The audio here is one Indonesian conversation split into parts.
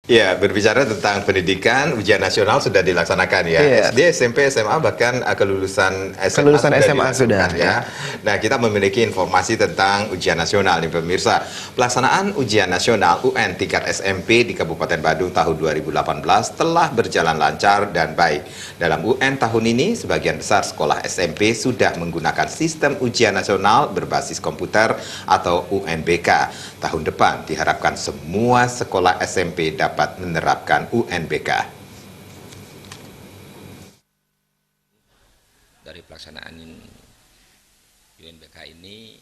Ya, berbicara tentang pendidikan, ujian nasional sudah dilaksanakan ya. Iya. SD, SMP, SMA, bahkan kelulusan SMA Kelulusan sudah SMA sudah, dilakukan ya. Nah, kita memiliki informasi tentang ujian nasional nih pemirsa. Pelaksanaan ujian nasional UN tingkat SMP di Kabupaten Badung tahun 2018 telah berjalan lancar dan baik. Dalam UN tahun ini, sebagian besar sekolah SMP sudah menggunakan sistem ujian nasional berbasis komputer atau UNBK. Tahun depan diharapkan semua sekolah SMP dapat menerapkan UNBK. Dari pelaksanaan UNBK ini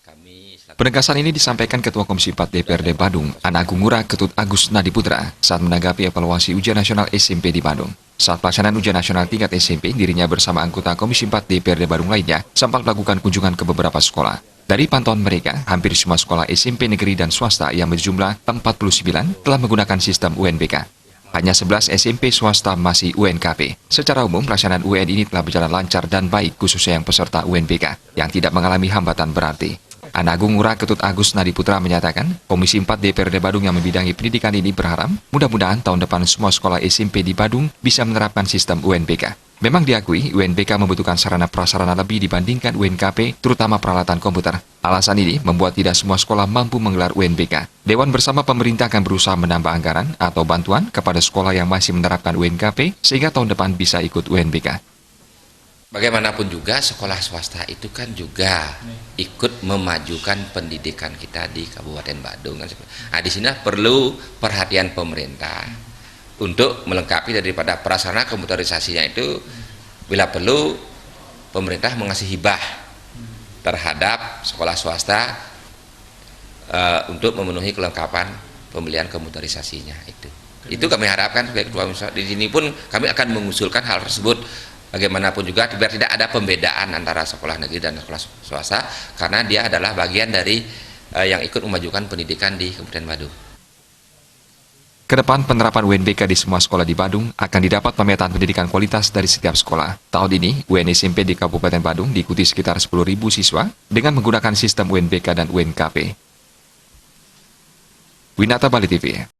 kami Penegasan ini disampaikan Ketua Komisi 4 DPRD Badung, Ana Agung Ngurah Ketut Agus Nadi Putra saat menanggapi evaluasi ujian nasional SMP di Badung. Saat pelaksanaan ujian nasional tingkat SMP, dirinya bersama anggota Komisi 4 DPRD Badung lainnya sempat melakukan kunjungan ke beberapa sekolah. Dari pantauan mereka, hampir semua sekolah SMP negeri dan swasta yang berjumlah 49 telah menggunakan sistem UNBK. Hanya 11 SMP swasta masih UNKP. Secara umum, pelaksanaan UN ini telah berjalan lancar dan baik khususnya yang peserta UNBK, yang tidak mengalami hambatan berarti. Ana Agung Ngurah Ketut Agus Nadi Putra menyatakan, Komisi 4 DPRD Badung yang membidangi pendidikan ini berharap mudah-mudahan tahun depan semua sekolah SMP di Badung bisa menerapkan sistem UNBK. Memang diakui, UNBK membutuhkan sarana prasarana lebih dibandingkan UNKP, terutama peralatan komputer. Alasan ini membuat tidak semua sekolah mampu menggelar UNBK. Dewan bersama pemerintah akan berusaha menambah anggaran atau bantuan kepada sekolah yang masih menerapkan UNKP, sehingga tahun depan bisa ikut UNBK. bagaimanapun juga sekolah swasta itu kan juga ikut memajukan pendidikan kita di Kabupaten Badung. Nah, di sini perlu perhatian pemerintah untuk melengkapi daripada prasarana komputerisasinya itu, bila perlu pemerintah mengasih hibah terhadap sekolah swasta untuk memenuhi kelengkapan pembelian komputerisasinya itu. Itu kami harapkan sebagai ketua misal. Di sini pun kami akan mengusulkan hal tersebut. Bagaimanapun juga biar tidak ada pembedaan antara sekolah negeri dan sekolah swasta, karena dia adalah bagian dari yang ikut memajukan pendidikan di Kabupaten Badung. Kedepan penerapan UNBK di semua sekolah di Badung akan didapat pemetaan pendidikan kualitas dari setiap sekolah. Tahun ini, UN SMP di Kabupaten Badung diikuti sekitar 10.000 siswa dengan menggunakan sistem UNBK dan UNKP. Winata Bali TV.